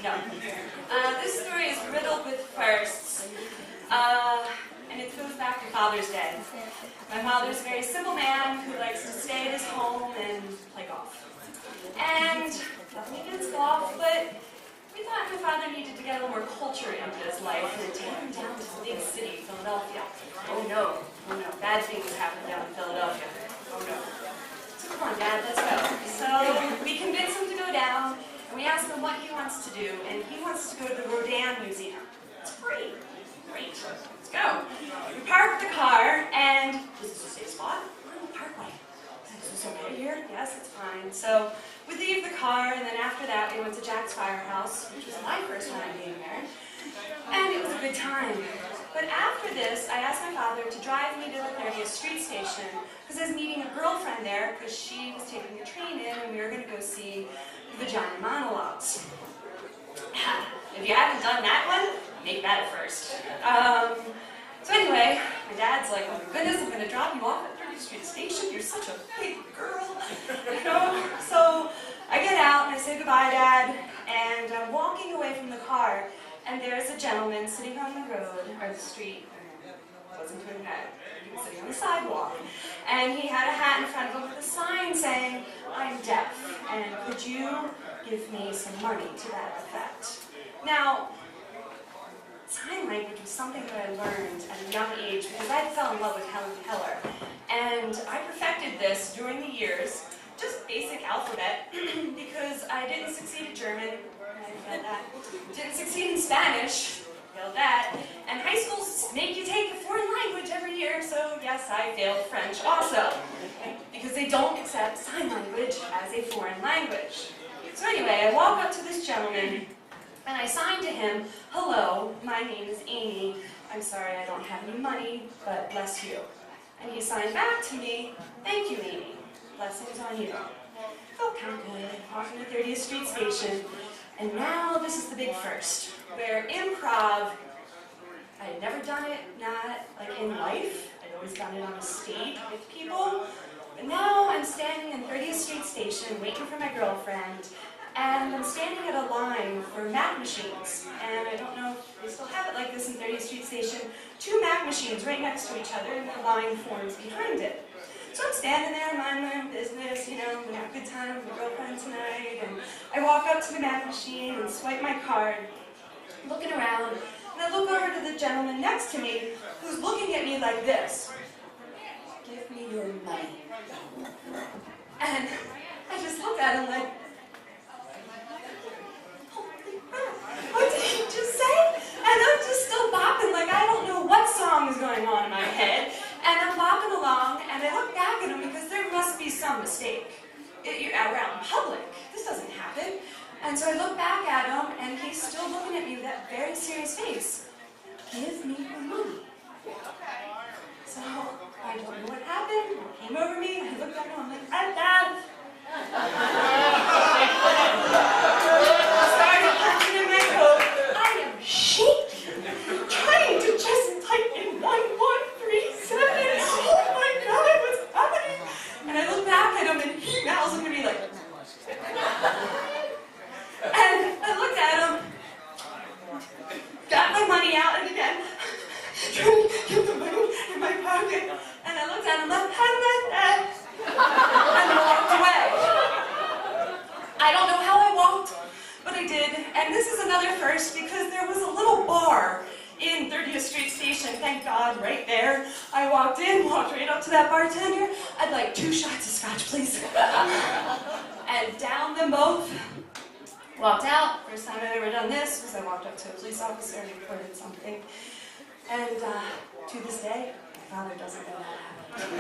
No. This story is riddled with firsts, and it goes back to Father's Day. My father's a very simple man who likes to stay at his home and play golf. And nothing against golf, but we thought my father needed to get a little more culture into his life and take him down to the big city, Philadelphia. Oh no, bad things happen down in Philadelphia. Oh no. So come on, Dad, let's go. So we convinced him to go down, and we asked him what he wants to do, and he wants to go to the Rodin Museum. It's free. Great. Let's go. We parked the car, and is this a safe spot? We're in the parkway. Is this okay here? Yes, it's fine. So we leave the car, and then after that, we went to Jack's Firehouse, which was my first time being there, and it was a good time. But after this, I asked my father to drive me to the 30th Street station, because I was meeting a girlfriend there, because she was taking the train in, and we were going to go see Vagina Monologues. If you haven't done that one, make that first. So anyway, my dad's like, oh my goodness, I'm going to drop you off at 30th Street Station. You're such a big girl. You know? So I get out and I say goodbye, Dad, and I'm walking away from the car, and there's a gentleman sitting on the road, or the street. Wasn't doing that. He was sitting on the sidewalk. And he had a hat in front of him with a sign saying, I'm deaf, and could you give me some money to that effect? Now, sign language was something that I learned at a young age because I fell in love with Helen Keller. And I perfected this during the years, just basic alphabet, because I didn't succeed in German, I failed that. Didn't succeed in Spanish, failed that. And high schools make you take a foreign language every year, so yes, I failed French also, because they don't accept sign language as a foreign language. So anyway, I walk up to this gentleman, and I sign to him, hello, my name is Amy. I'm sorry I don't have any money, but bless you. And he signed back to me, thank you, Amy. Blessings on you. Felt kind of good, walking to 30th Street Station. And now this is the big first, where improv, I had never done it, not like in life. I'd always done it on a stage with people. But now I'm standing in 30th Street Station, waiting for my girlfriend, and I'm standing at a line for Mac machines. And I don't know if they still have it like this in 30th Street Station. 2 Mac machines right next to each other, and the line forms behind it. So I'm standing there, minding my own business, you know, we have a good time with my girlfriend tonight, and I walk up to the Mac machine and swipe my card, looking around, and I look over to the gentleman next to me, who's looking at me like this. Give me your money. And I just look at him like, what did he just say? And I'm just still bopping, like I don't know what song is going on in my head. And I'm bopping along, and I look back at him because there must be some mistake. You're out in public. This doesn't happen. And so I look back at him, and he's still looking at me with that very serious face. Give me your money. So I don't know what happened. It came over me, and I looked at him, I'm like, I'm Dad. Started punching in my coat. I am shaking, trying to just type in 1137. Oh my God, what's happening? And I look back at him, and he mouths him to me like, and I looked at him, got my money out, and again, trying to get the money in my pocket, and I looked at him like, and I walked away. I don't know how I walked, but I did. And this is another first because there was a little bar in 30th Street Station, thank God, right there. I walked in, walked right up to that bartender. I'd like 2 shots of scotch, please. And downed them both. Walked out. First time I've ever done this was I walked up to a police officer and reported something. And to this day, my father doesn't know that happened.